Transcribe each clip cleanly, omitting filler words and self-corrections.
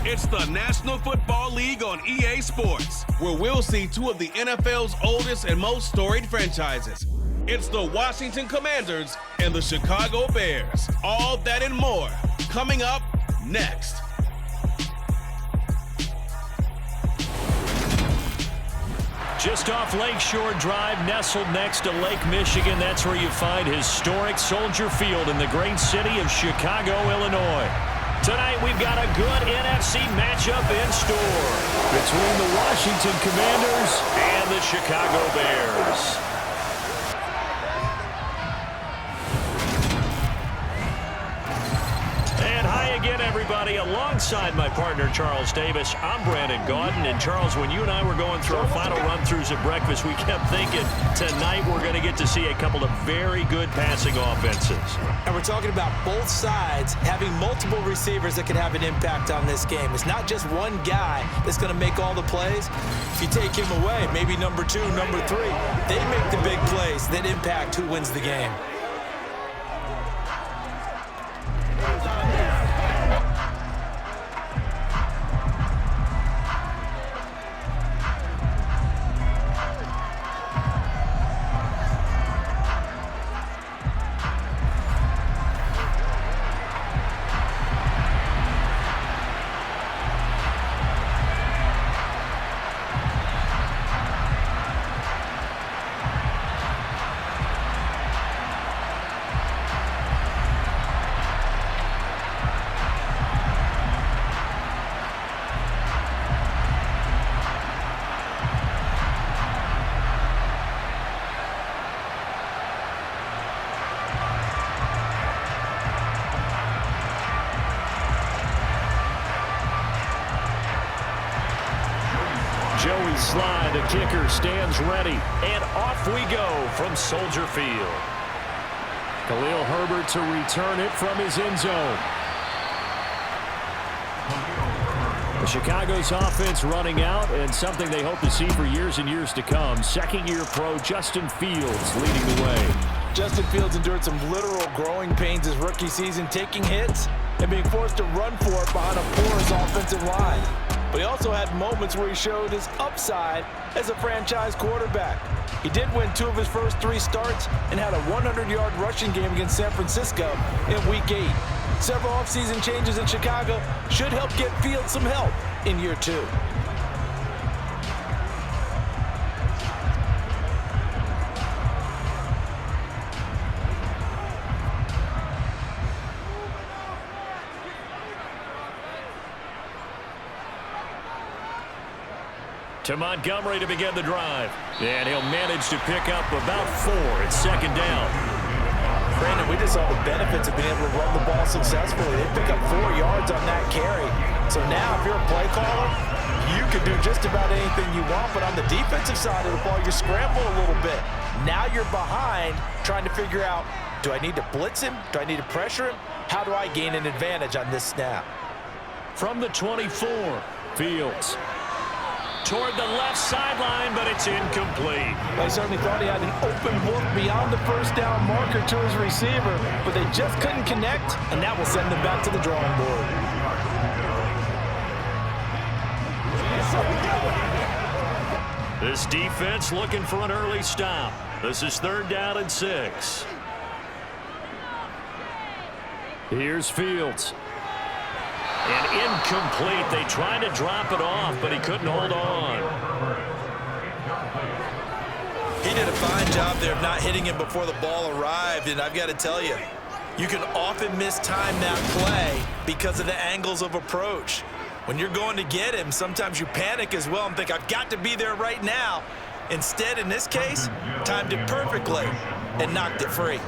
It's the National Football League on EA Sports, where we'll see two of the NFL's oldest and most storied franchises. It's the Washington Commanders and the Chicago Bears. All that and more coming up next. Just off Lakeshore Drive, nestled next to Lake Michigan, that's where you find historic Soldier Field in the great city of Chicago, Illinois. Tonight, we've got a good NFC matchup in store between the Washington Commanders and the Chicago Bears. And hi again, everybody. Alongside my partner, Charles Davis, I'm Brandon Gaudin. And Charles, when you and I were going through our final run-throughs at breakfast, we kept thinking tonight we're going to get to see a couple of very good passing offenses. And we're talking about both sides having multiple receivers that can have an impact on this game. It's not just one guy that's going to make all the plays. If you take him away, maybe number 2, number 3, they make the big plays that impact who wins the game. Joey Sly, the kicker, stands ready. And off we go from Soldier Field. Khalil Herbert to return it from his end zone. The Chicago's offense running out, and something they hope to see for years and years to come. Second-year pro Justin Fields leading the way. Justin Fields endured some literal growing pains his rookie season, taking hits and being forced to run for it behind a porous offensive line. But he also had moments where he showed his upside as a franchise quarterback. He did win 2 of his first 3 starts and had a 100-yard rushing game against San Francisco in Week 8. Several offseason changes in Chicago should help get Fields some help in year 2. To Montgomery to begin the drive. And he'll manage to pick up about 4 at second down. Brandon, we just saw the benefits of being able to run the ball successfully. They pick up 4 yards on that carry. So now if you're a play caller, you can do just about anything you want. But on the defensive side of the ball, you scramble a little bit. Now you're behind trying to figure out, do I need to blitz him? Do I need to pressure him? How do I gain an advantage on this snap? From the 24, Fields toward the left sideline, but it's incomplete. I certainly thought he had an open look beyond the first down marker to his receiver, but they just couldn't connect, and that will send them back to the drawing board. This defense looking for an early stop. This is 3rd down and 6. Here's Fields. And incomplete. They tried to drop it off, but he couldn't hold on. He did a fine job there of not hitting him before the ball arrived, and I've got to tell you, you can often mistime that play because of the angles of approach. When you're going to get him, sometimes you panic as well and think, I've got to be there right now. Instead, in this case, timed it perfectly and knocked it free.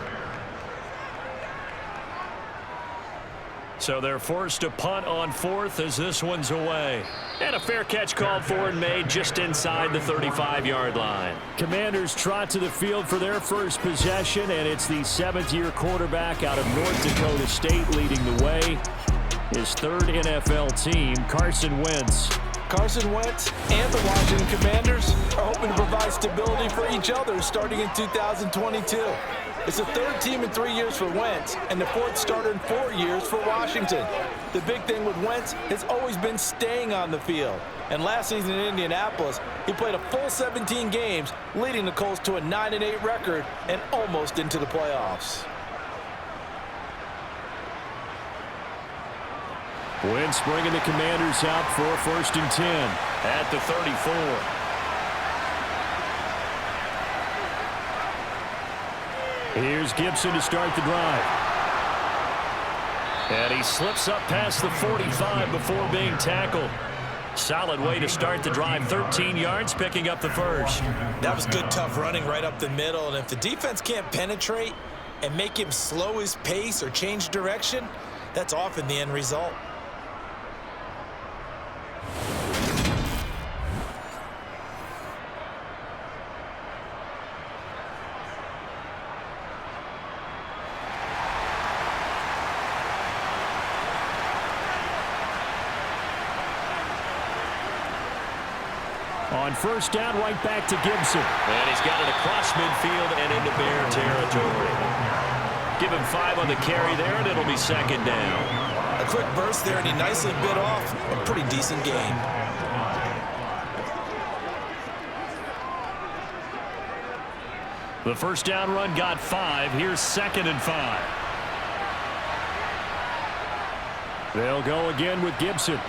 So they're forced to punt on 4th as this one's away. And a fair catch called for and made just inside the 35-yard line. Commanders trot to the field for their first possession, and it's the 7th-year quarterback out of North Dakota State leading the way. His 3rd NFL team, Carson Wentz. Carson Wentz and the Washington Commanders are hoping to provide stability for each other starting in 2022. It's the third team in 3 years for Wentz and the fourth starter in 4 years for Washington. The big thing with Wentz has always been staying on the field. And last season in Indianapolis, he played a full 17 games, leading the Colts to a 9-8 record and almost into the playoffs. Wentz bringing the Commanders out for 1st and 10 at the 34. Here's Gibson to start the drive. And he slips up past the 45 before being tackled. Solid way to start the drive. 13 yards, picking up the first. That was good, tough running right up the middle. And if the defense can't penetrate and make him slow his pace or change direction, that's often the end result. On 1st down, right back to Gibson. And he's got it across midfield and into Bear territory. Give him 5 on the carry there, and it'll be 2nd down. A quick burst there, and he nicely bit off a pretty decent gain. The 1st down run got 5. Here's 2nd and 5. They'll go again with Gibson.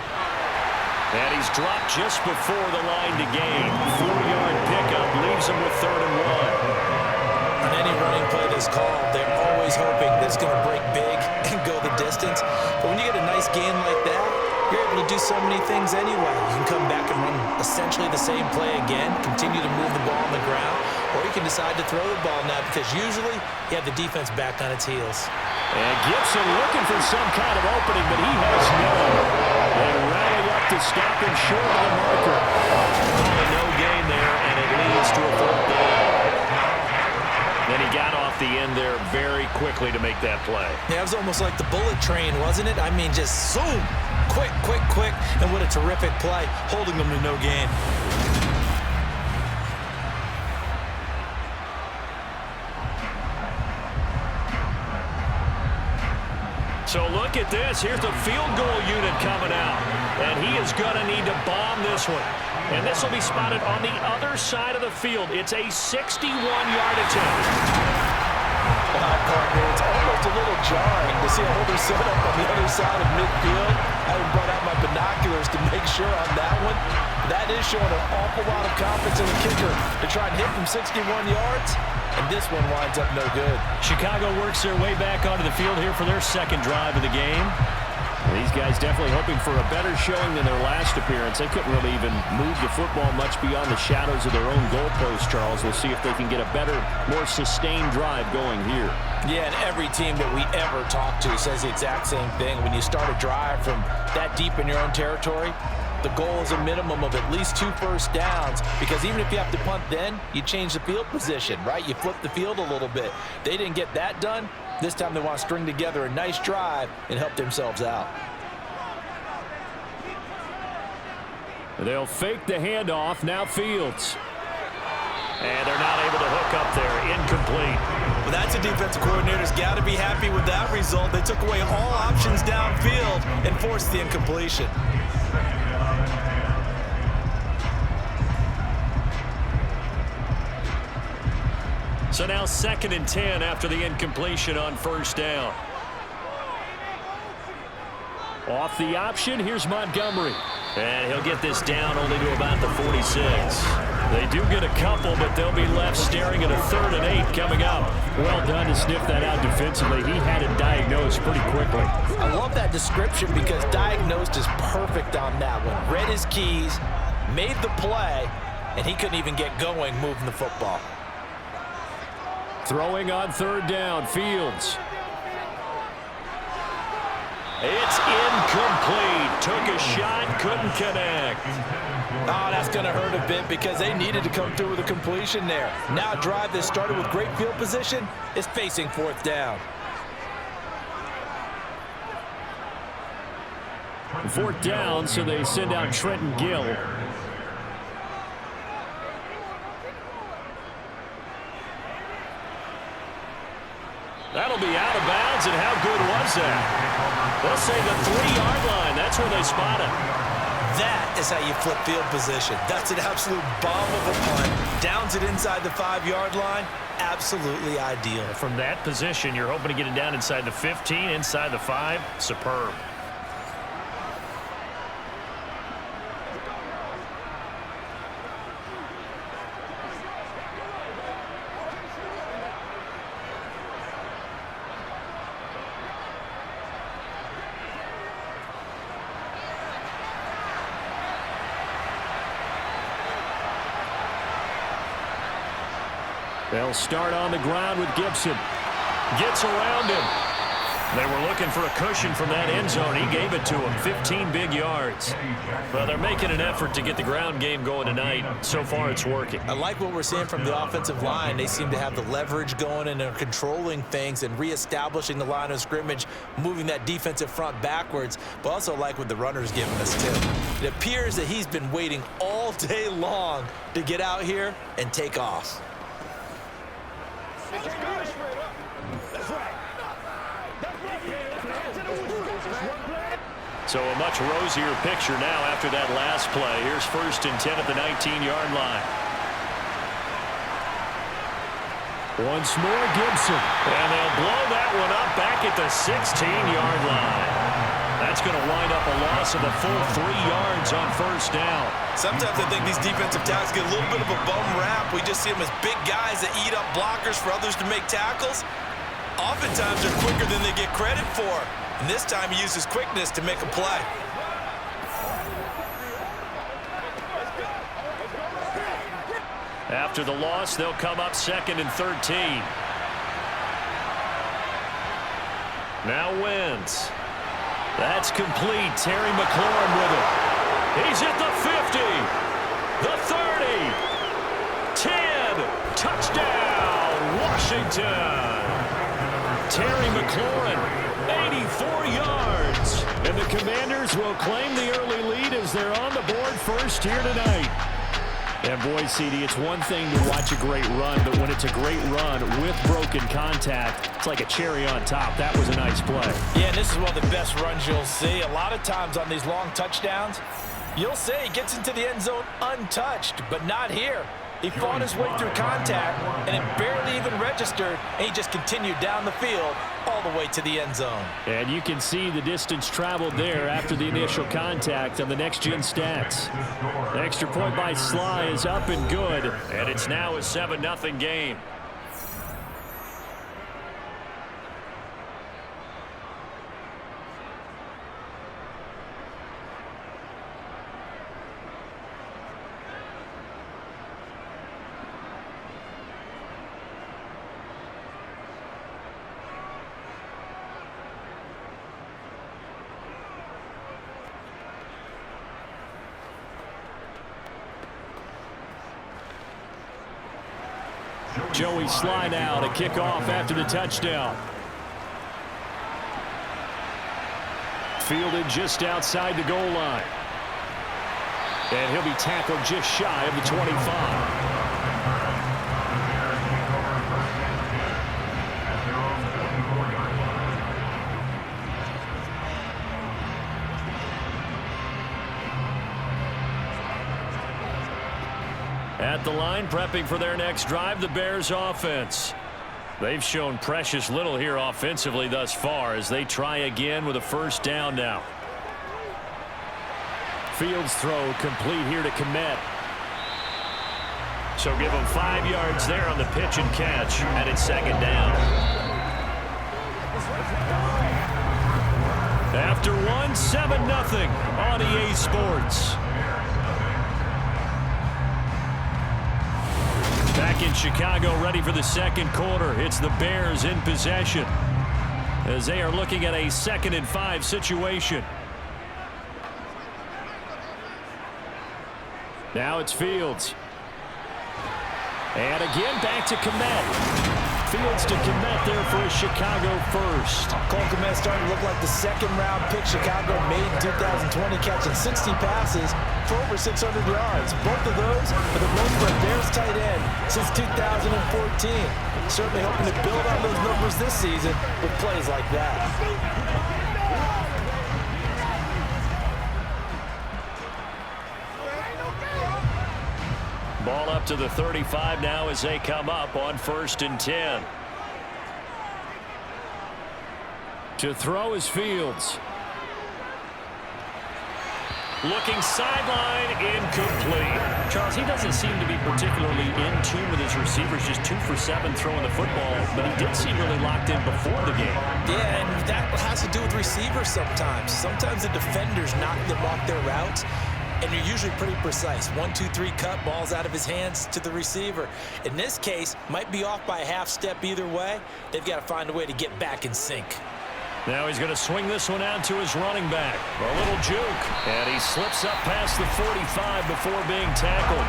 And he's dropped just before the line to gain. 4-yard pickup leaves him with 3rd and 1. On any running play that's called, they're always hoping that it's going to break big and go the distance. But when you get a nice gain like that, you're able to do so many things anyway. You can come back and run essentially the same play again, continue to move the ball on the ground, or you can decide to throw the ball now because usually you have the defense back on its heels. And Gibson looking for some kind of opening, but he has none. They rally up to stop him short of the marker. No gain there, and it leads to a 4th down. Then he got off the end there very quickly to make that play. Yeah, it was almost like the bullet train, wasn't it? I mean, just zoom, quick, quick, quick, and what a terrific play, holding them to no gain. So look at this. Here's the field goal unit coming out. And he is going to need to bomb this one. And this will be spotted on the other side of the field. It's a 61-yard attempt. Wow, partner, it's almost a little jarring to see a holder set up on the other side of midfield. I haven't brought out my binoculars to make sure on that one. That is showing an awful lot of confidence in the kicker to try and hit from 61 yards. And this one winds up no good. Chicago works their way back onto the field here for their 2nd drive of the game. These guys definitely hoping for a better showing than their last appearance. They couldn't really even move the football much beyond the shadows of their own goalpost, Charles. We'll see if they can get a better, more sustained drive going here. Yeah, and every team that we ever talk to says the exact same thing. When you start a drive from that deep in your own territory, the goal is a minimum of at least 2 first downs, because even if you have to punt then, you change the field position, right? You flip the field a little bit. They didn't get that done. This time they want to string together a nice drive and help themselves out. They'll fake the handoff. Now Fields. And they're not able to hook up there. Incomplete. Well, that's a defensive coordinator's got to be happy with that result. They took away all options downfield and forced the incompletion. So now 2nd and 10 after the incompletion on 1st down. Off the option, here's Montgomery. And he'll get this down only to about the 46. They do get a couple, but they'll be left staring at a 3rd and 8 coming up. Well done to sniff that out defensively. He had it diagnosed pretty quickly. I love that description because diagnosed is perfect on that one. Read his keys, made the play, and he couldn't even get going moving the football. Throwing on 3rd down, Fields. It's incomplete. Took a shot, couldn't connect. Oh, that's going to hurt a bit because they needed to come through with a completion there. Now a drive that started with great field position is facing 4th down. 4th down, so they send out Trenton Gill. That'll be out of bounds, and how good was that? They'll say the 3-yard line. That's where they spot it. That is how you flip field position. That's an absolute bomb of a punt. Downs it inside the 5-yard line. Absolutely ideal. From that position, you're hoping to get it down inside the 15, inside the 5. Superb. They'll start on the ground with Gibson. Gets around him. They were looking for a cushion from that end zone. He gave it to him. 15 big yards. Well, they're making an effort to get the ground game going tonight. So far, it's working. I like what we're seeing from the offensive line. They seem to have the leverage going, and they're controlling things and reestablishing the line of scrimmage, moving that defensive front backwards, but also like what the runner's giving us, too. It appears that he's been waiting all day long to get out here and take off. So a much rosier picture now after that last play. Here's 1st and 10 at the 19-yard line. Once more, Gibson. And they'll blow that one up back at the 16-yard line. That's going to wind up a loss of a full 3 yards on 1st down. Sometimes I think these defensive tackles get a little bit of a bum rap. We just see them as big guys that eat up blockers for others to make tackles. Oftentimes they're quicker than they get credit for. And this time he uses quickness to make a play. After the loss, they'll come up 2nd and 13. Now Wentz. That's complete. Terry McLaurin with it. He's at the 50. The 30. 10. Touchdown, Washington. Terry McLaurin. 84 yards. And the Commanders will claim the early lead as they're on the board first here tonight. And boy, CD, it's one thing to watch a great run, but when it's a great run with broken contact, it's like a cherry on top. That was a nice play. Yeah, and this is one of the best runs you'll see. A lot of times on these long touchdowns, you'll say he gets into the end zone untouched, but not here. He fought his way through contact, and it barely even registered, and he just continued down the field all the way to the end zone. And you can see the distance traveled there after the initial contact on the next-gen stats. The extra point by Sly is up and good, and it's now a 7-0 game. Joey Sly now to kick off after the touchdown. Fielded just outside the goal line. And he'll be tackled just shy of the 25. At the line, prepping for their next drive, the Bears offense. They've shown precious little here offensively thus far as they try again with a 1st down now. Fields throw complete here to Kmet. So give them 5 yards there on the pitch and catch, and it's 2nd down. After one, 7-0 on EA Sports. Back in Chicago, ready for the 2nd quarter. It's the Bears in possession as they are looking at a 2nd and 5 situation. Now it's Fields. And again back to Kmet. Fields to Kmet there for a Chicago first. Cole Kmet starting to look like the second-round pick Chicago made in 2020, catching 60 passes for over 600 yards. Both of those are the most for a Bears tight end since 2014. Certainly hoping to build on those numbers this season with plays like that. Ball up to the 35 now as they come up on 1st and 10. To throw is Fields. Looking sideline, incomplete. Charles, he doesn't seem to be particularly in tune with his receivers, just 2 for 7 throwing the football, but he did seem really locked in before the game. Yeah, and that has to do with receivers sometimes. Sometimes the defenders knock them off their routes, and you're usually pretty precise. 1, 2, 3 cut, balls out of his hands to the receiver. In this case, might be off by a half step either way. They've got to find a way to get back in sync. Now he's going to swing this one out to his running back. A little juke. And he slips up past the 45 before being tackled.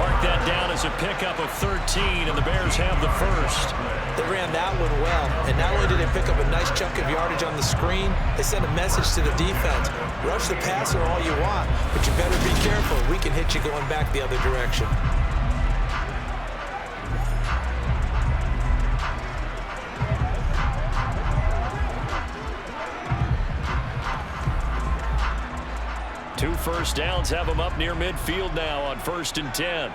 Mark that down as a pickup of 13, and the Bears have the first. They ran that one well, and not only did they pick up a nice chunk of yardage on the screen, they sent a message to the defense. Rush the passer all you want, but you better be careful. We can hit you going back the other direction. Two first downs have them up near midfield now on 1st and 10.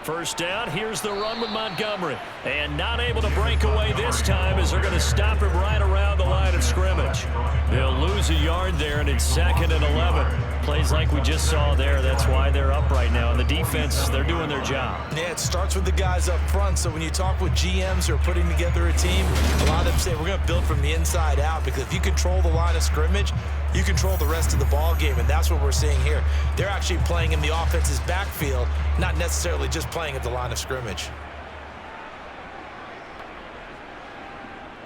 First down, here's the run with Montgomery. And not able to break away this time as they're going to stop him right around the line of scrimmage. They'll lose a yard there, and it's 2nd and 11. Plays like we just saw there. That's why they're up right now. And the defense, they're doing their job. Yeah, it starts with the guys up front. So when you talk with GMs who are putting together a team, a lot of them say we're going to build from the inside out, because if you control the line of scrimmage, you control the rest of the ball game, and that's what we're seeing here. They're actually playing in the offense's backfield, not necessarily just playing at the line of scrimmage.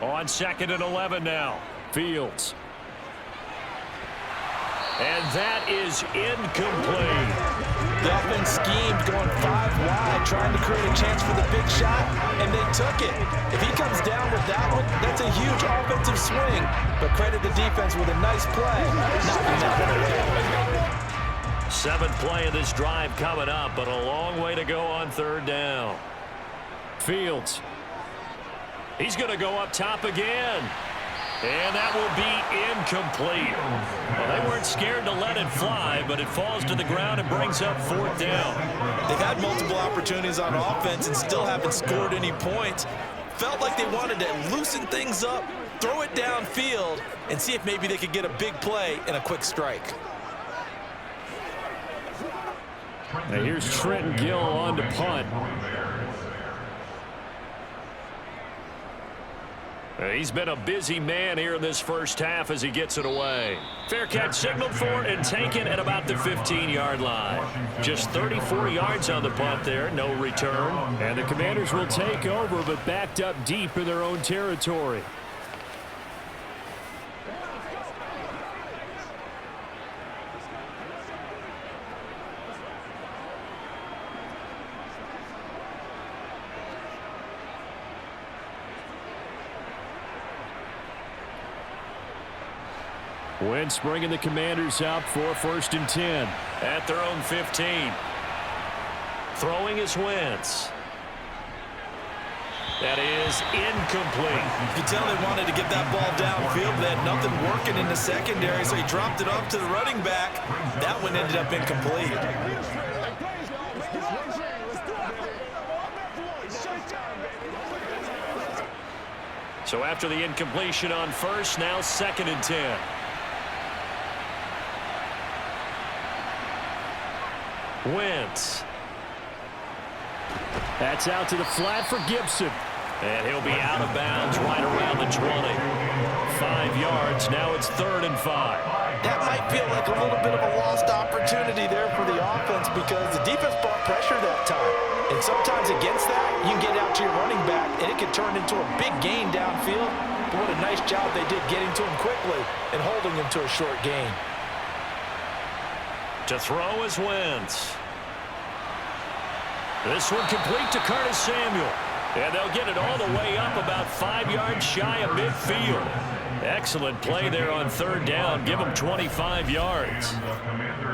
On 2nd and 11 now, Fields. And that is incomplete. The offense schemed, going 5 wide, trying to create a chance for the big shot, and they took it. If he comes down with that one, that's a huge offensive swing. But credit the defense with a nice play, knocking that one away. 7th play of this drive coming up, but a long way to go on 3rd down. Fields. He's going to go up top again. And that will be incomplete. Well, they weren't scared to let it fly, but it falls to the ground and brings up 4th down. They've had multiple opportunities on offense and still haven't scored any points. Felt like they wanted to loosen things up, throw it downfield, and see if maybe they could get a big play and a quick strike. Now here's Trenton Gill on to punt. He's been a busy man here in this first half as he gets it away. Fair catch signaled for and taken at about the 15-yard line. Just 34 yards on the punt there, no return. And the Commanders will take over, but backed up deep in their own territory. Wentz bringing the Commanders out for 1st and 10 at their own 15. Throwing is Wentz. That is incomplete. You can tell they wanted to get that ball downfield, but they had nothing working in the secondary, so he dropped it off to the running back. That one ended up incomplete. So after the incompletion on 1st, now 2nd and 10. Wentz. That's out to the flat for Gibson. And he'll be out of bounds right around the 20. 5 yards. Now it's 3rd and 5. That might feel like a little bit of a lost opportunity there for the offense, because the defense brought pressure that time. And sometimes against that, you can get out to your running back, and it can turn into a big gain downfield. But what a nice job they did getting to him quickly and holding him to a short gain. To throw is Wentz. This one complete to Curtis Samuel. And they'll get it all the way up about 5 yards shy of midfield. Excellent play there on third down. Give them 25 yards.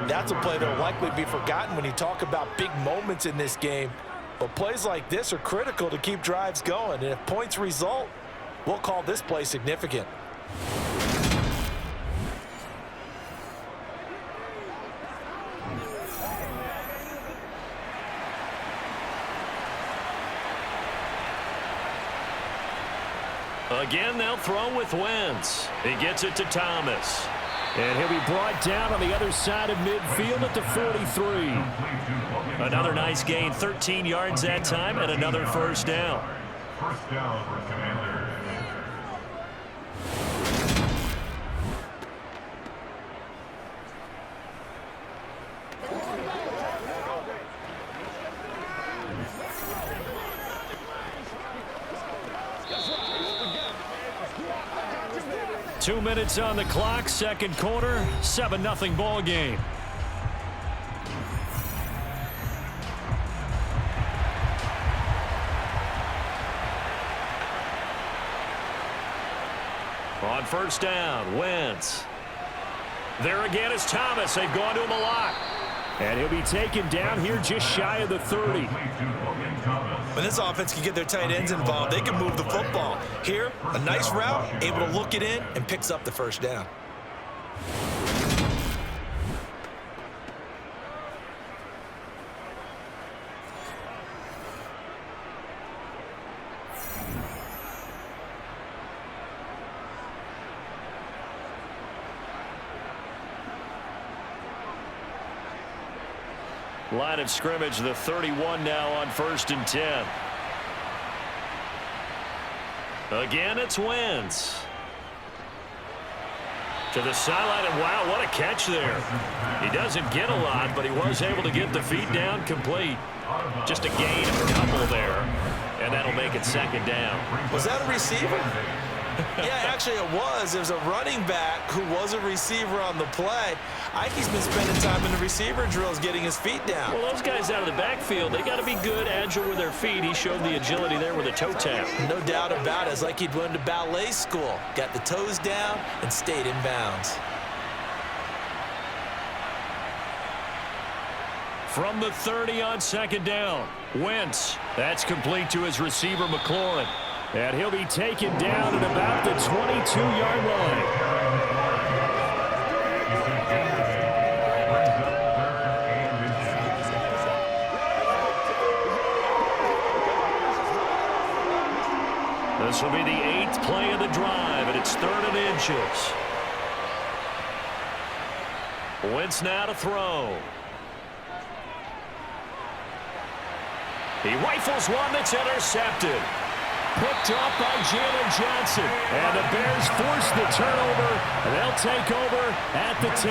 That's a play that will likely be forgotten when you talk about big moments in this game. But plays like this are critical to keep drives going. And if points result, we'll call this play significant. Again, they'll throw with Wentz. He gets it to Thomas. And he'll be brought down on the other side of midfield at the 43. Another nice gain, 13 yards that time, and another first down. First down for Commanders. 2 minutes on the clock, second quarter, 7-0 ball game. On first down, Wentz. There again is Thomas. They've gone to him a lot. And he'll be taken down here just shy of the 30. When this offense can get their tight ends involved, they can move the football. Here, a nice route, able to look it in, and picks up the first down. Line of scrimmage, the 31 now on 1st and 10. Again, it's Wentz. To the sideline, and wow, what a catch there. He doesn't get a lot, but he was able to get the feet down complete. Just a gain of a couple there, and that'll make it second down. Was that a receiver? Yeah, actually it was. There's a running back who was a receiver on the play. Ike's been spending time in the receiver drills getting his feet down. Well, those guys out of the backfield, they got to be good, agile with their feet. He showed the agility there with a toe tap. No doubt about it. It's like he'd went to ballet school. Got the toes down and stayed in bounds. From the 30 on second down, Wentz. That's complete to his receiver, McLaurin. And he'll be taken down at about the 22-yard line. This will be the 8th play of the drive, and it's 3rd and inches. Wentz now to throw. He rifles one that's intercepted. Picked off by Jalen Johnson. And the Bears force the turnover, and they'll take over at the 10.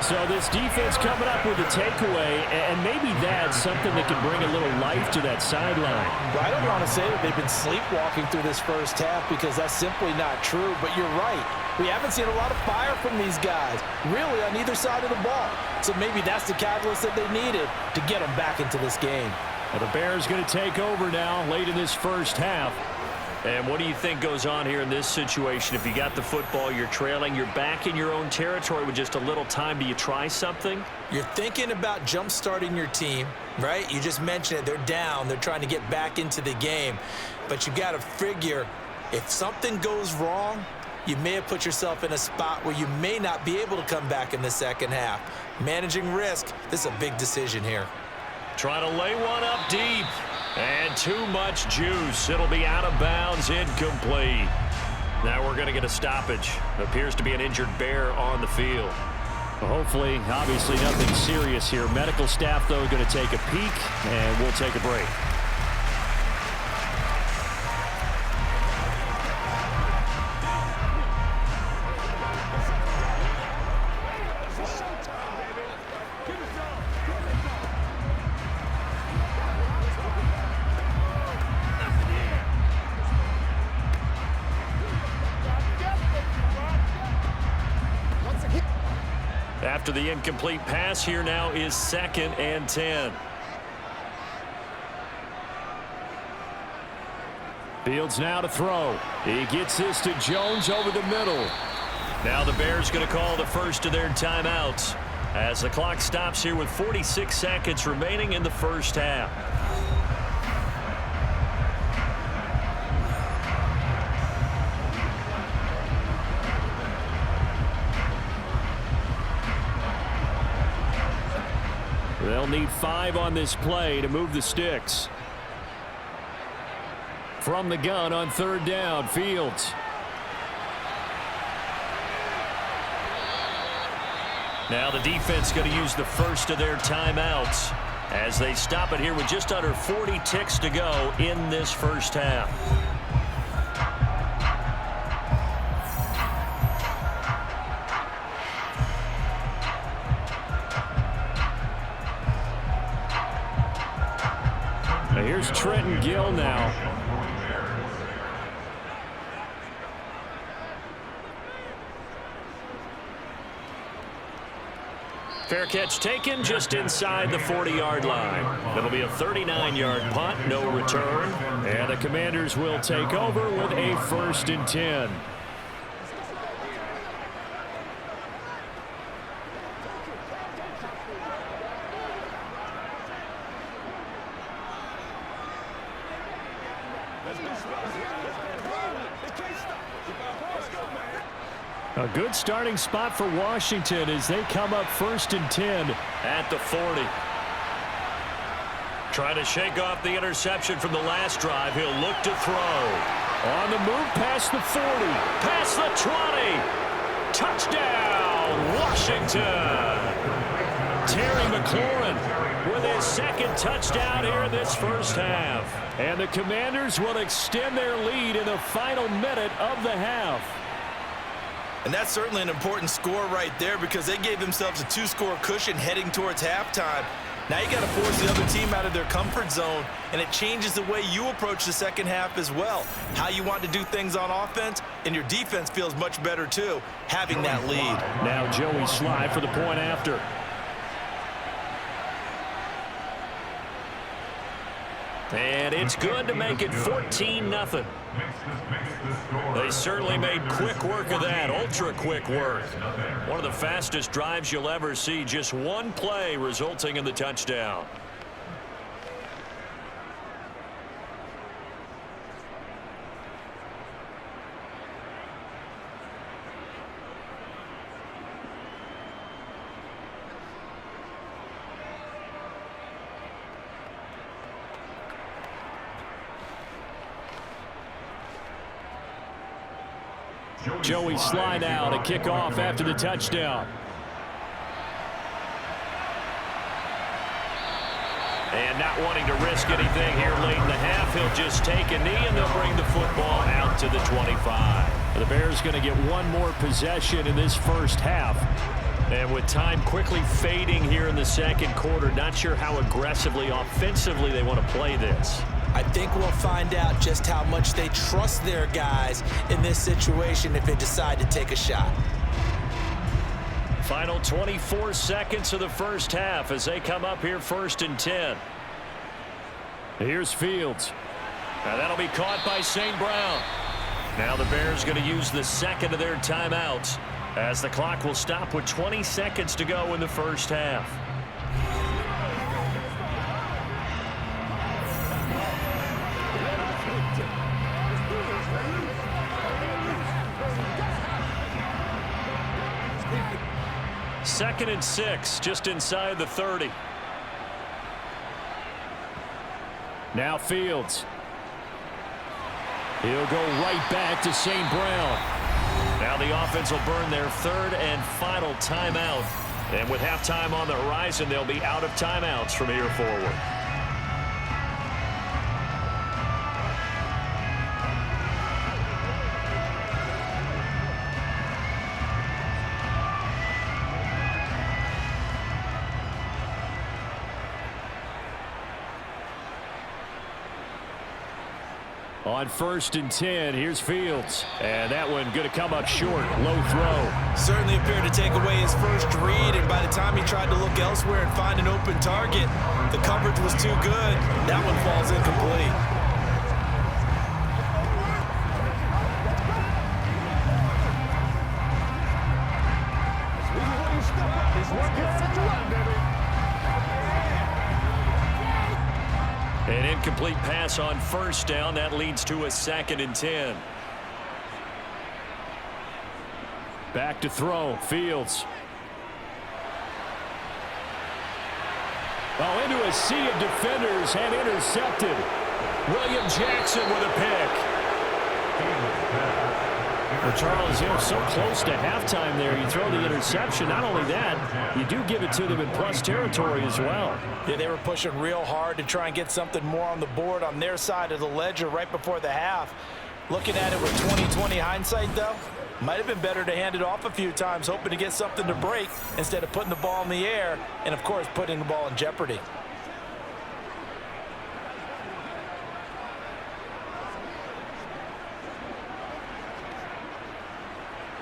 So this defense coming up with a takeaway, and maybe that's something that can bring a little life to that sideline. Well, I don't want to say that they've been sleepwalking through this first half because that's simply not true, but you're right. We haven't seen a lot of fire from these guys, really, on either side of the ball. So maybe that's the catalyst that they needed to get them back into this game. Well, the Bears going to take over now late in this first half. And what do you think goes on here in this situation? If you got the football, you're trailing, you're back in your own territory with just a little time. Do you try something? You're thinking about jump-starting your team, right? You just mentioned it. They're down. They're trying to get back into the game. But you got to figure if something goes wrong, you may have put yourself in a spot where you may not be able to come back in the second half. Managing risk, this is a big decision here. Trying to lay one up deep. And too much juice. It'll be out of bounds, incomplete. Now we're going to get a stoppage. Appears to be an injured Bear on the field. Well, hopefully, obviously nothing serious here. Medical staff, though, going to take a peek, and we'll take a break. After the incomplete pass, here now is 2nd and 10. Fields now to throw. He gets this to Jones over the middle. Now the Bears going to call the first of their timeouts as the clock stops here with 46 seconds remaining in the first half. They'll need 5 on this play to move the sticks. From the gun on third down, Fields. Now the defense going to use the first of their timeouts as they stop it here with just under 40 ticks to go in this first half. Now here's Trenton Gill now. Fair catch taken just inside the 40-yard line. That'll be a 39-yard punt, no return. And the Commanders will take over with a 1st and 10. A good starting spot for Washington as they come up 1st and 10 at the 40. Trying to shake off the interception from the last drive. He'll look to throw. On the move past the 40. Past the 20. Touchdown, Washington. Terry McLaurin with his 2nd touchdown here in this first half. And the Commanders will extend their lead in the final minute of the half. And that's certainly an important score right there because they gave themselves a 2-score cushion heading towards halftime. Now you got to force the other team out of their comfort zone, and it changes the way you approach the second half as well. How you want to do things on offense, and your defense feels much better too, having that lead. Now Joey Slye for the point after. And it's good to make it 14-0. They certainly made quick work of that, ultra-quick work. One of the fastest drives you'll ever see, just one play resulting in the touchdown. Joey Slye now to kick off after the touchdown. And not wanting to risk anything here late in the half, he'll just take a knee and they'll bring the football out to the 25. The Bears going to get one more possession in this first half. And with time quickly fading here in the second quarter, not sure how aggressively, offensively they want to play this. I think we'll find out just how much they trust their guys in this situation if they decide to take a shot. Final 24 seconds of the first half as they come up here 1st and 10. Here's Fields. Now that'll be caught by St. Brown. Now the Bears going to use the 2nd of their timeouts as the clock will stop with 20 seconds to go in the first half. Second and 6, just inside the 30. Now Fields. He'll go right back to St. Brown. Now the offense will burn their 3rd and final timeout. And with halftime on the horizon, they'll be out of timeouts from here forward. On 1st and 10, here's Fields. And that one going to come up short. Low throw. Certainly appeared to take away his first read, and by the time he tried to look elsewhere and find an open target, the coverage was too good. That one falls incomplete. An incomplete pass on first down. That leads to a 2nd and 10. Back to throw. Fields. Oh, into a sea of defenders and intercepted. William Jackson with a pick. Well, Charles, so close to halftime there. You throw the interception. Not only that, you do give it to them in plus territory as well. Yeah, they were pushing real hard to try and get something more on the board on their side of the ledger right before the half. Looking at it with 20/20 hindsight, though, might have been better to hand it off a few times, hoping to get something to break instead of putting the ball in the air and, of course, putting the ball in jeopardy.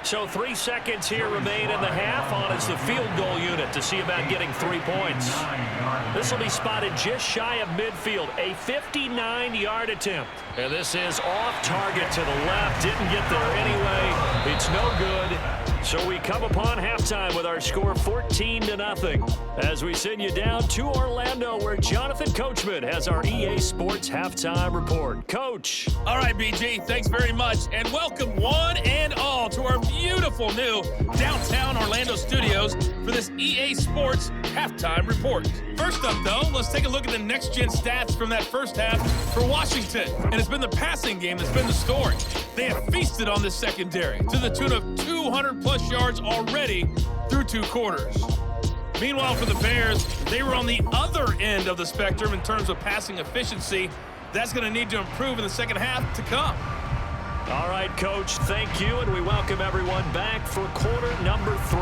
So 3 seconds here remain in the half on as the field goal unit to see about getting 3 points. This will be spotted just shy of midfield, a 59-yard attempt. And this is off target to the left. Didn't get there anyway. It's no good. So we come upon halftime with our score 14-0 as we send you down to Orlando where Jonathan Coachman has our EA Sports halftime report. Coach. All right, BG, thanks very much. And welcome one and all to our beautiful new downtown Orlando studios for this EA Sports halftime report. First up, though, let's take a look at the next-gen stats from that first half for Washington. And it's been the passing game that's been the story. They have feasted on this secondary to the tune of 200-plus yards already through 2 quarters. Meanwhile, for the Bears, they were on the other end of the spectrum in terms of passing efficiency. That's going to need to improve in the second half to come. All right, Coach, thank you, and we welcome everyone back for quarter number 3.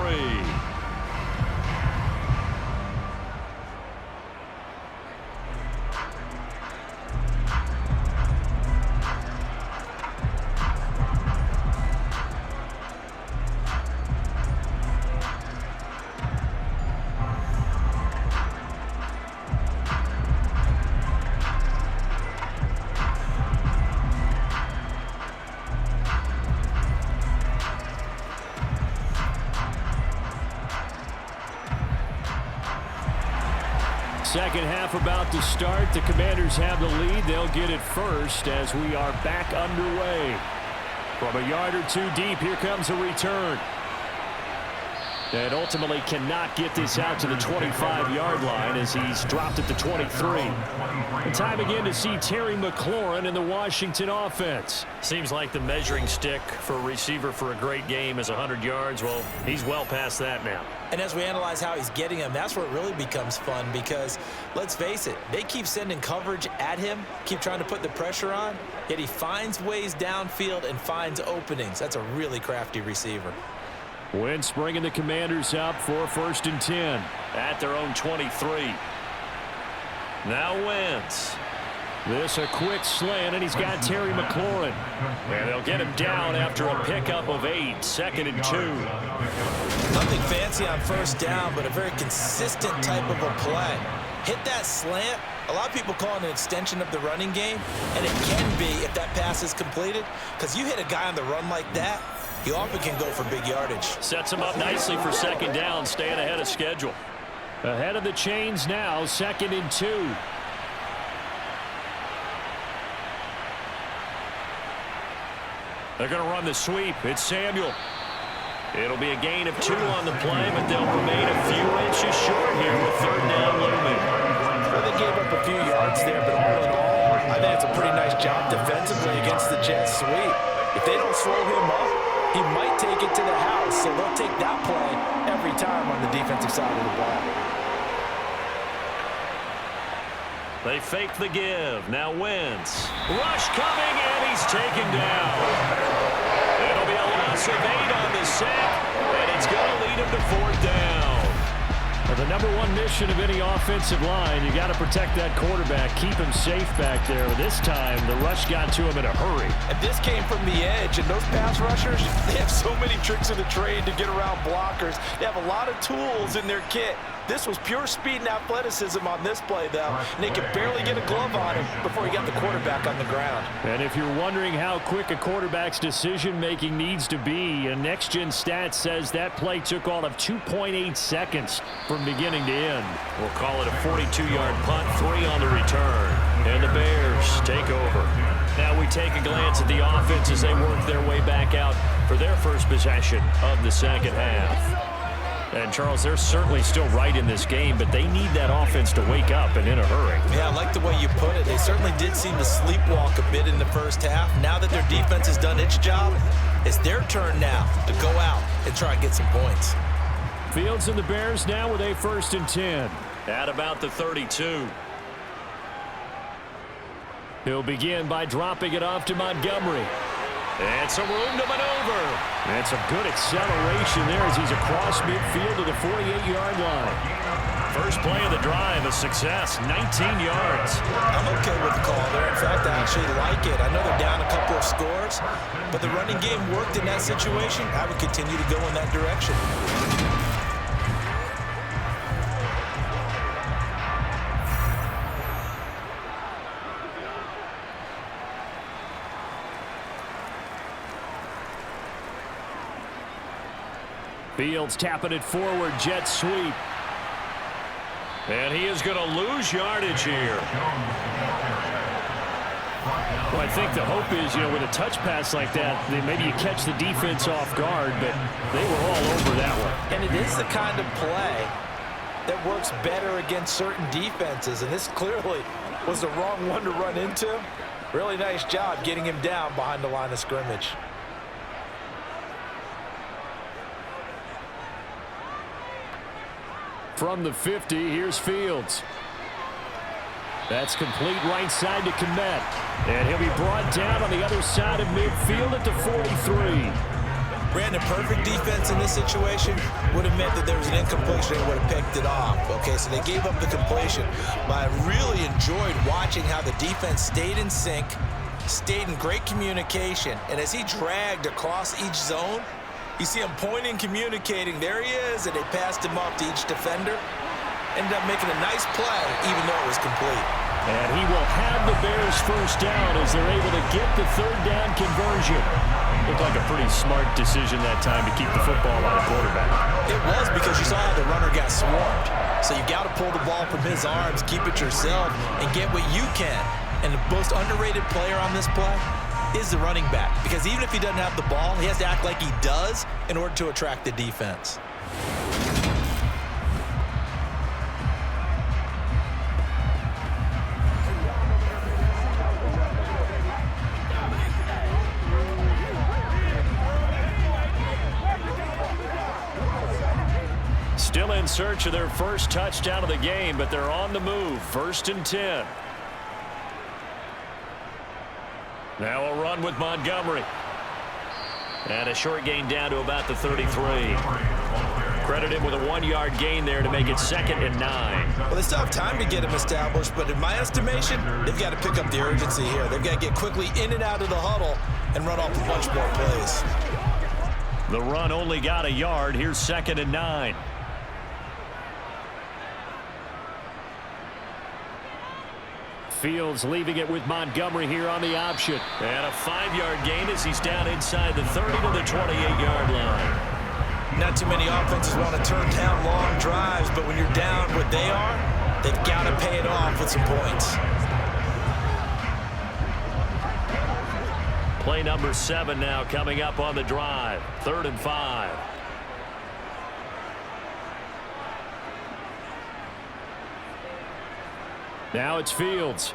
Second half about to start. The Commanders have the lead. They'll get it first as we are back underway. From a yard or 2 deep, here comes a return. And ultimately cannot get this out to the 25-yard line as he's dropped at the 23. And time again to see Terry McLaurin in the Washington offense. Seems like the measuring stick for a receiver for a great game is 100 yards. Well, he's well past that now. And as we analyze how he's getting them, that's where it really becomes fun because, let's face it, they keep sending coverage at him, keep trying to put the pressure on, yet he finds ways downfield and finds openings. That's a really crafty receiver. Wentz bringing the Commanders up for 1st and 10 at their own 23. Now Wentz. This a quick slant, and he's got Terry McLaurin. And they'll get him down after a pickup of 8, 2nd and 2. Nothing fancy on first down, but a very consistent type of a play. Hit that slant. A lot of people call it an extension of the running game, and it can be if that pass is completed, because you hit a guy on the run like that, he often can go for big yardage. Sets him up nicely for 2nd down, staying ahead of schedule. Ahead of the chains now, 2nd and 2. They're going to run the sweep. It's Samuel. It'll be a gain of 2 on the play, but they'll remain a few inches short here with 3rd down looming. Well, they gave up a few yards there, but all in all, I think it's a pretty nice job defensively against the Jets sweep. If they don't slow him up, he might take it to the house, so they'll take that play every time on the defensive side of the ball. They fake the give. Now Wentz. Rush coming, and he's taken down. It'll be a loss of 8 on the sack, and it's going to lead him to 4th down. Well, the number 1 mission of any offensive line, you got to protect that quarterback, keep him safe back there. This time, the rush got to him in a hurry. And this came from the edge, and those pass rushers, they have so many tricks of the trade to get around blockers. They have a lot of tools in their kit, This was pure speed and athleticism on this play, though, and they could barely get a glove on him before he got the quarterback on the ground. And if you're wondering how quick a quarterback's decision-making needs to be, a next-gen stat says that play took all of 2.8 seconds from beginning to end. We'll call it a 42-yard punt, 3 on the return. And the Bears take over. Now we take a glance at the offense as they work their way back out for their first possession of the second half. And, Charles, they're certainly still right in this game, but they need that offense to wake up and in a hurry. Yeah, I like the way you put it. They certainly did seem to sleepwalk a bit in the first half. Now that their defense has done its job, it's their turn now to go out and try and get some points. Fields and the Bears now with a 1st and 10 at about the 32. He'll begin by dropping it off to Montgomery. And some room to maneuver. And some good acceleration there as he's across midfield to the 48-yard line. First play of the drive, a success, 19 yards. I'm okay with the call there. In fact, I actually like it. I know they're down a couple of scores, but the running game worked in that situation. I would continue to go in that direction. Fields tapping it forward, jet sweep. And he is going to lose yardage here. Well, I think the hope is, with a touch pass like that, maybe you catch the defense off guard, but they were all over that one. And it is the kind of play that works better against certain defenses, and this clearly was the wrong one to run into. Really nice job getting him down behind the line of scrimmage. From the 50, here's Fields. That's complete right side to Kmet. And he'll be brought down on the other side of midfield at the 43. Brandon, perfect defense in this situation would have meant that there was an incompletion and would have picked it off. Okay, so they gave up the completion. But I really enjoyed watching how the defense stayed in sync, stayed in great communication. And as he dragged across each zone, you see him pointing, communicating. There he is, and they passed him off to each defender. Ended up making a nice play, even though it was complete. And he will have the Bears first down as they're able to get the 3rd down conversion. Looked like a pretty smart decision that time to keep the football on the quarterback. It was, because you saw how the runner got swarmed. So you got to pull the ball from his arms, keep it yourself, and get what you can. And the most underrated player on this play is the running back, because even if he doesn't have the ball, he has to act like he does in order to attract the defense. Still in search of their first touchdown of the game, but they're on the move. 1st and 10. Now a run with Montgomery. And a short gain down to about the 33. Credit him with a 1-yard gain there to make it 2nd and 9. Well, they still have time to get him established, but in my estimation, they've got to pick up the urgency here. They've got to get quickly in and out of the huddle and run off a bunch more plays. The run only got a yard. Here's 2nd and 9. Fields leaving it with Montgomery here on the option. And a 5-yard gain as he's down inside the 30 to the 28-yard line. Not too many offenses want to turn down long drives, but when you're down what they are, they've got to pay it off with some points. Play number 7 now coming up on the drive. 3rd and 5. Now it's Fields.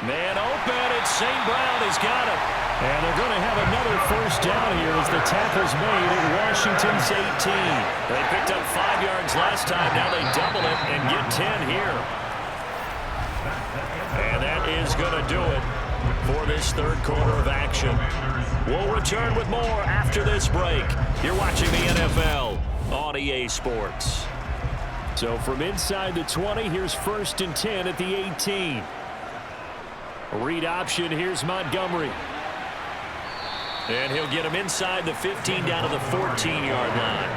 Man open, and St. Brown has got it. And they're going to have another first down here as the tackle's made at Washington's 18. They picked up 5 yards last time. Now they double it and get 10 here. And that is going to do it for this 3rd quarter of action. We'll return with more after this break. You're watching the NFL on EA Sports. So from inside the 20, here's 1st and 10 at the 18. Read option, here's Montgomery. And he'll get him inside the 15 down to the 14-yard line.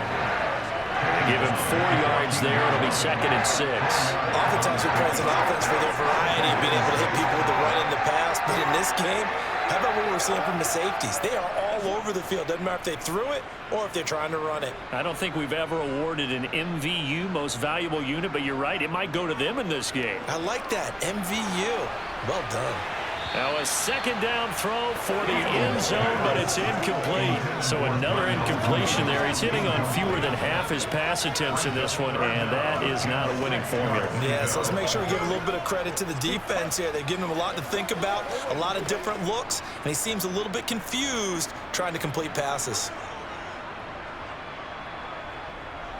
Give him 4 yards there. It'll be 2nd and 6. Oftentimes we praise an offense for their variety of being able to hit people with the run in the pass. But in this game, how about what we're seeing from the safeties? They are all over the field. Doesn't matter if they threw it or if they're trying to run it. I don't think we've ever awarded an MVU, most valuable unit, but you're right. It might go to them in this game. I like that. MVU. Well done. Now a 2nd down throw for the end zone, but it's incomplete. So another incompletion there. He's hitting on fewer than half his pass attempts in this one, and that is not a winning formula. Yeah, so let's make sure we give a little bit of credit to the defense here. They've given him a lot to think about, a lot of different looks, and he seems a little bit confused trying to complete passes.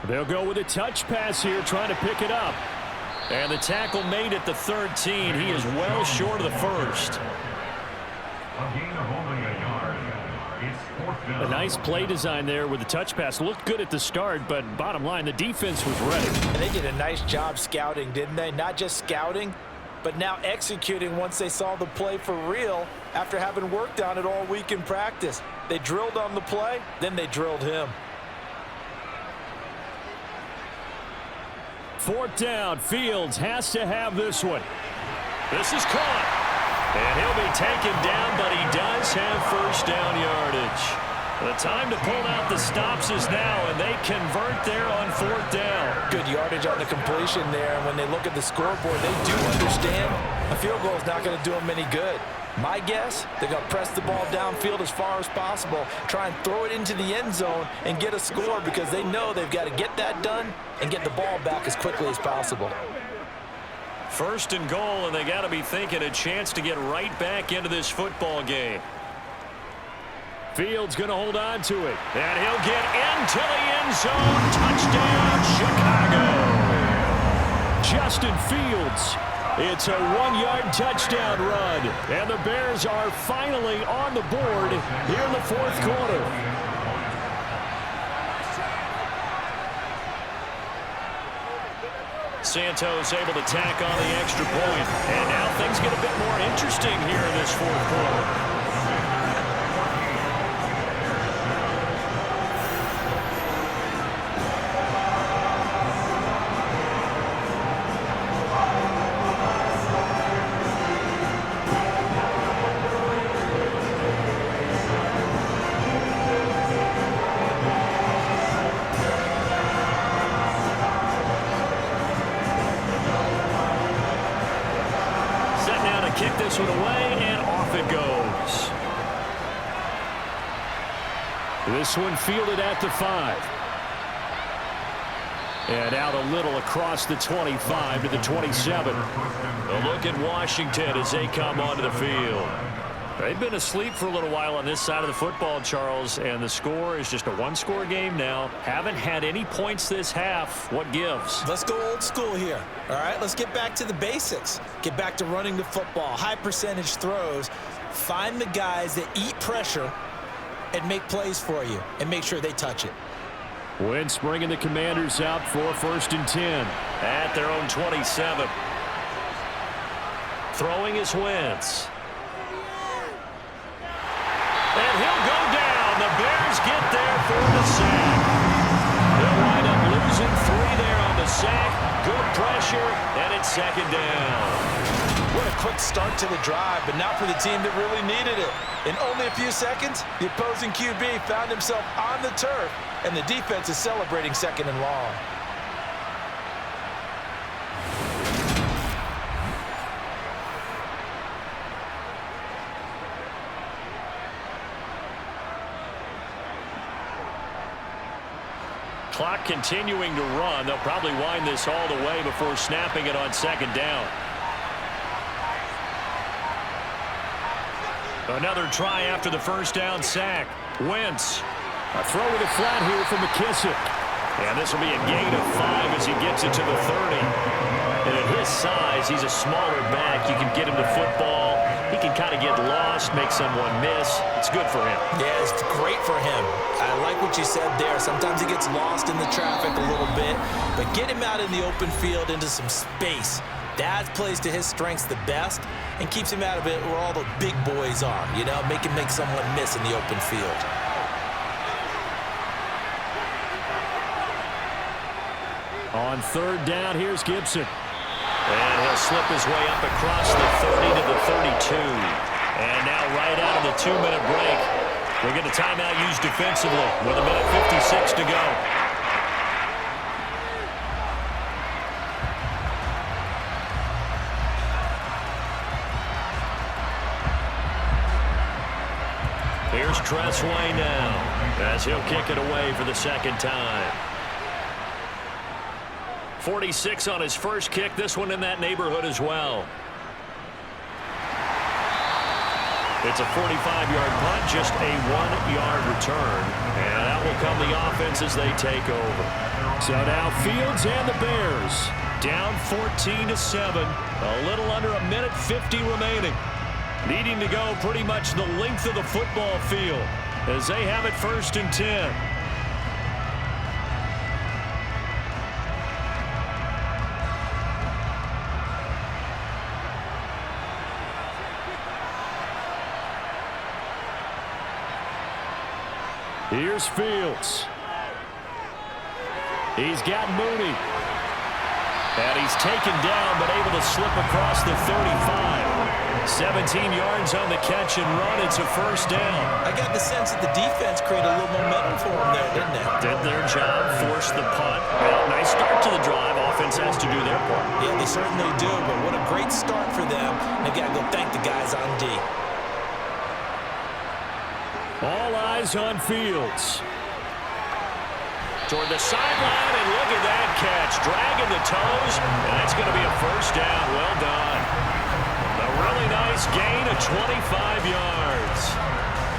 They'll go with a touch pass here, trying to pick it up. And the tackle made at the 13. He is well short of the first. A gain of only a yard. It's 4th down. A nice play design there with the touch pass. Looked good at the start, but bottom line, the defense was ready. And they did a nice job scouting, didn't they? Not just scouting, but now executing once they saw the play for real after having worked on it all week in practice. They drilled on the play, then they drilled him. 4th down. Fields has to have this one. This is caught. And he'll be taken down, but he does have 1st down yardage. The time to pull out the stops is now, and they convert there on 4th down. Good yardage on the completion there, and when they look at the scoreboard, they do understand a field goal is not going to do them any good. My guess, they're going to press the ball downfield as far as possible, try and throw it into the end zone and get a score because they know they've got to get that done and get the ball back as quickly as possible. 1st and goal, and they got to be thinking a chance to get right back into this football game. Fields going to hold on to it, and he'll get into the end zone. Touchdown, Chicago. Justin Fields. It's a 1-yard touchdown run, and the Bears are finally on the board here in the 4th quarter. Santos able to tack on the extra point, and now things get a bit more interesting here in this 4th quarter. Kick this one away, and off it goes. This one fielded at the 5. And out a little across the 25 to the 27. A look at Washington as they come onto the field. They've been asleep for a little while on this side of the football, Charles, and the score is just a 1-score game now. Haven't had any points this half. What gives? Let's go old school here. All right, let's get back to the basics. Get back to running the football, high percentage throws. Find the guys that eat pressure and make plays for you and make sure they touch it. Wentz bringing the Commanders out for 1st and 10 at their own 27. Throwing is Wentz. And he'll go down. The Bears get there for the sack. They'll wind up losing 3 there on the sack. Good pressure, and it's 2nd down. What a quick start to the drive, but not for the team that really needed it. In only a few seconds, the opposing QB found himself on the turf, and the defense is celebrating 2nd and long. Clock continuing to run. They'll probably wind this all the way before snapping it on 2nd down. Another try after the 1st down sack. Wentz. A throw to the flat here from McKissick. And this will be a gain of 5 as he gets it to the 30. And at his size, he's a smaller back. You can get him to football. He can kind of get lost, make someone miss. It's good for him. Yeah, it's great for him. I like what you said there. Sometimes he gets lost in the traffic a little bit, but get him out in the open field into some space. That plays to his strengths the best and keeps him out of it where all the big boys are, you know, make someone miss in the open field. On third down, here's Gibson. And he'll slip his way up across the 30 to the 32. And now right out of the 2-minute break, we'll get a timeout used defensively with 1:56 to go. Here's Tressway now as he'll kick it away for the second time. 46 on his first kick. This one in that neighborhood as well. It's a 45-yard punt, just a 1-yard return. And that will come the offense as they take over. So now Fields and the Bears down 14-7. A little under 1:50 remaining. Needing to go pretty much the length of the football field as they have it 1st and 10. Here's Fields. He's got Mooney. And he's taken down, but able to slip across the 35. 17 yards on the catch and run. It's a first down. I got the sense that the defense created a little momentum for them there, didn't they? Did their job, forced the punt. Well, nice start to the drive. Offense has to do their part. Yeah, they certainly do, but what a great start for them. They've got to go thank the guys on D. All eyes on Fields. Toward the sideline, and look at that catch. Dragging the toes, and that's going to be a first down. Well done. A really nice gain of 25 yards.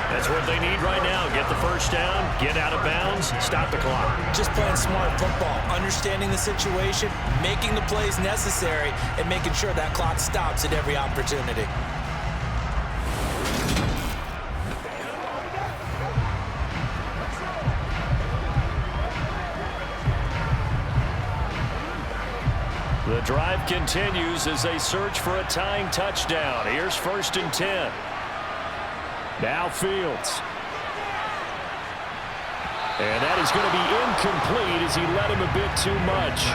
That's what they need right now. Get the first down, get out of bounds, stop the clock. Just playing smart football, understanding the situation, making the plays necessary, and making sure that clock stops at every opportunity. The drive continues as they search for a tying touchdown. Here's 1st and 10. Now Fields. And that is going to be incomplete as he led him a bit too much.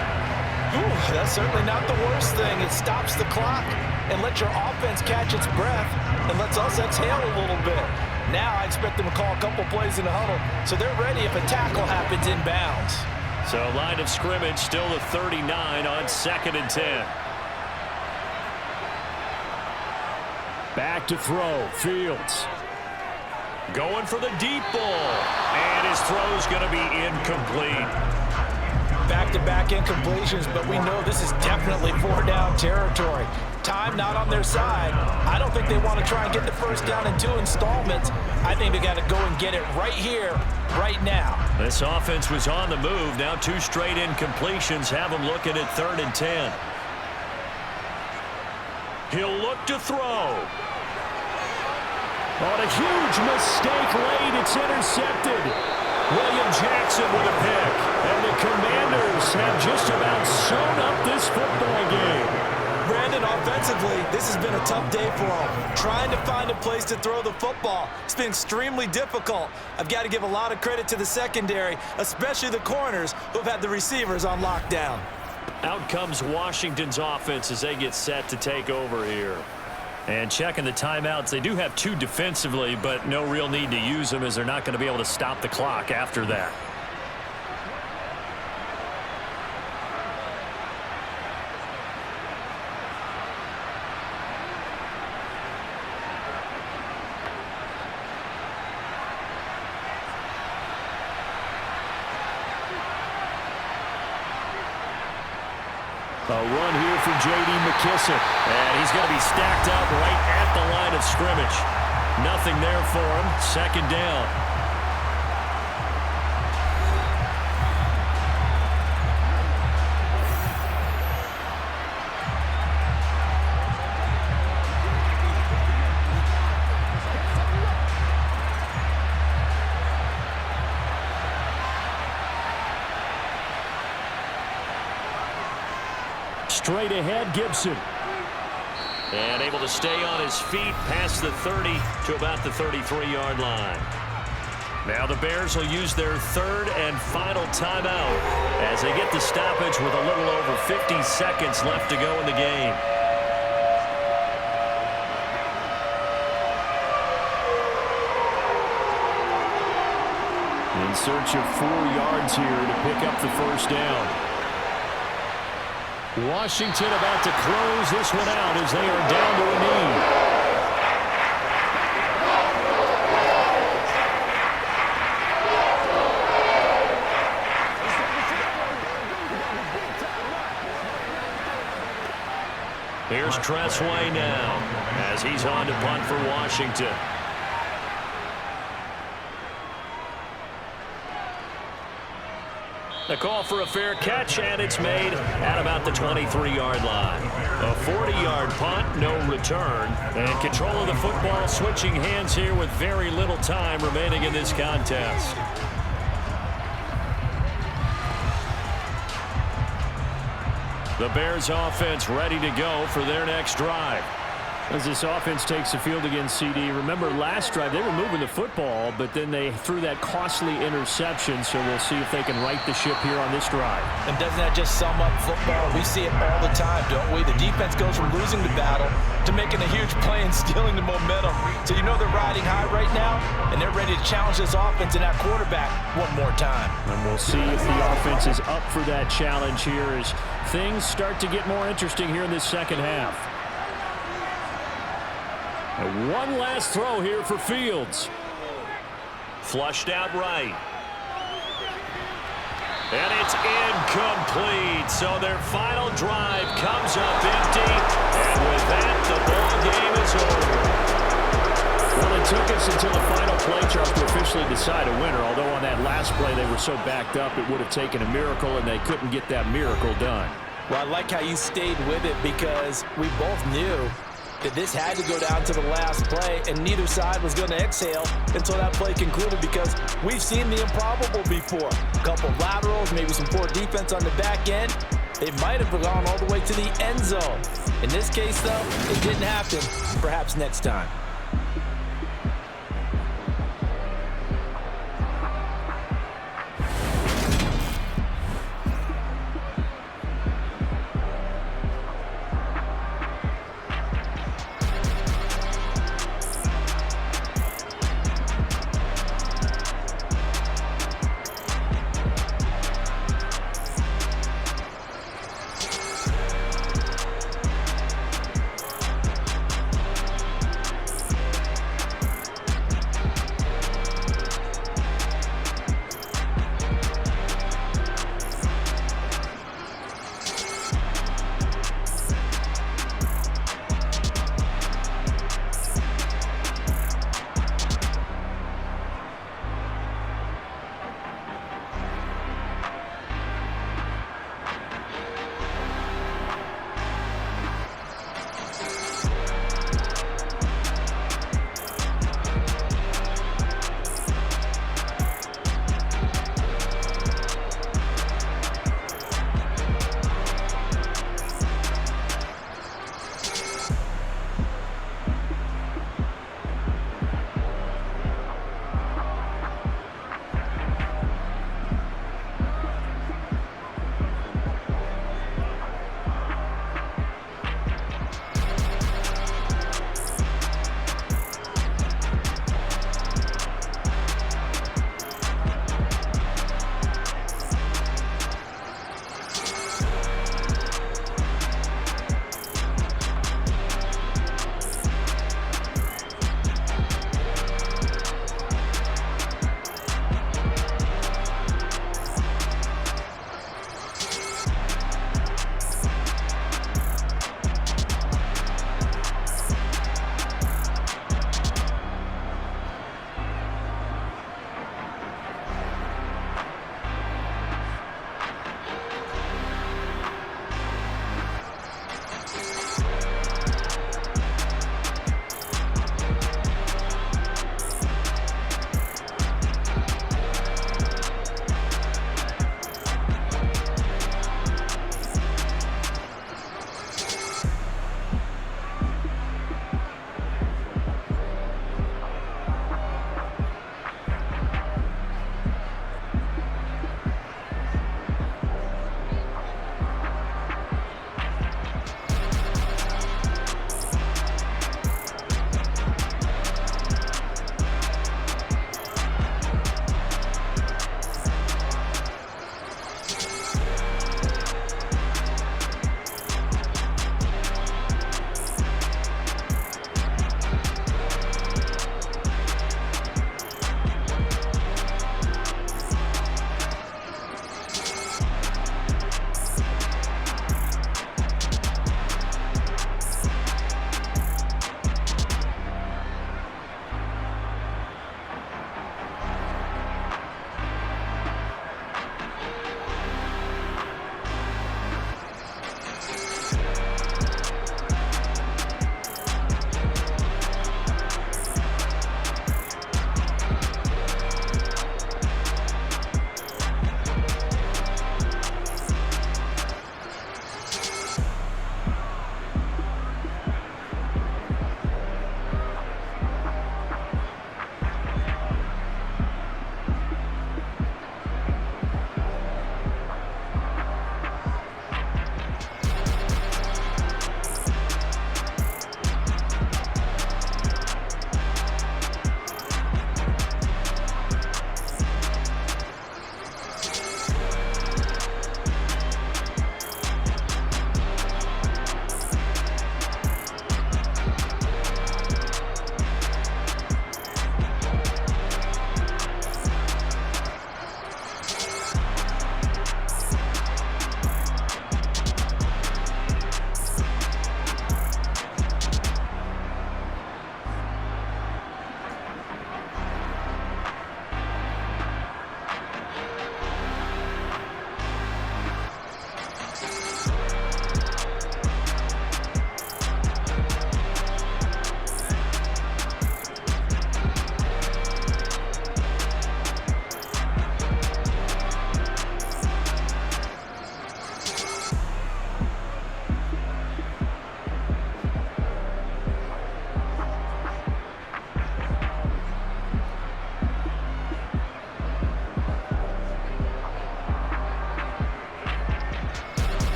Ooh, that's certainly not the worst thing. It stops the clock and lets your offense catch its breath and lets us exhale a little bit. Now I expect them to call a couple plays in the huddle so they're ready if a tackle happens inbounds. So line of scrimmage still the 39 on 2nd and 10. Back to throw. Fields. Going for the deep ball. And his throw's going to be incomplete. Back-to-back incompletions, but we know this is definitely 4-down territory. Time not on their side. I don't think they want to try and get the first down in 2 installments. I think they got to go and get it right here, right now. This offense was on the move. Now 2 straight incompletions have them looking at 3rd and 10. He'll look to throw. On a huge mistake late, it's intercepted. William Jackson with a pick. And the Commanders have just about sewn up this football game. Brandon, offensively, this has been a tough day for them. Trying to find a place to throw the football. It's been extremely difficult. I've got to give a lot of credit to the secondary, especially the corners who have had the receivers on lockdown. Out comes Washington's offense as they get set to take over here. And checking the timeouts, they do have 2 defensively, but no real need to use them as they're not going to be able to stop the clock after that. A run here for J.D. McKissick. And he's going to be stacked up right at the line of scrimmage. Nothing there for him. 2nd down. Straight ahead, Gibson. And able to stay on his feet past the 30 to about the 33-yard line. Now the Bears will use their 3rd and final timeout as they get the stoppage with a little over 50 seconds left to go in the game. In search of 4 yards here to pick up the first down. Washington about to close this one out as they are down to a knee. Here's Tressway now as he's on to punt for Washington. The call for a fair catch, and it's made at about the 23-yard line. A 40-yard punt, no return. And control of the football switching hands here with very little time remaining in this contest. The Bears offense ready to go for their next drive. As this offense takes the field against CD, remember last drive they were moving the football, but then they threw that costly interception, so we'll see if they can right the ship here on this drive. And doesn't that just sum up football? We see it all the time, don't we? The defense goes from losing the battle to making a huge play and stealing the momentum. So you know they're riding high right now, and they're ready to challenge this offense and that quarterback one more time. And we'll see if the offense is up for that challenge here as things start to get more interesting here in this second half. And one last throw here for Fields. Flushed out right. And it's incomplete. So their final drive comes up empty. And with that, the ball game is over. Well, it took us until the final play, Charles, to officially decide a winner. Although on that last play they were so backed up, it would have taken a miracle, and they couldn't get that miracle done. Well, I like how you stayed with it because we both knew that this had to go down to the last play, and neither side was going to exhale until that play concluded because we've seen the improbable before. A couple laterals, maybe some poor defense on the back end. They might have gone all the way to the end zone. In this case, though, it didn't happen. Perhaps next time.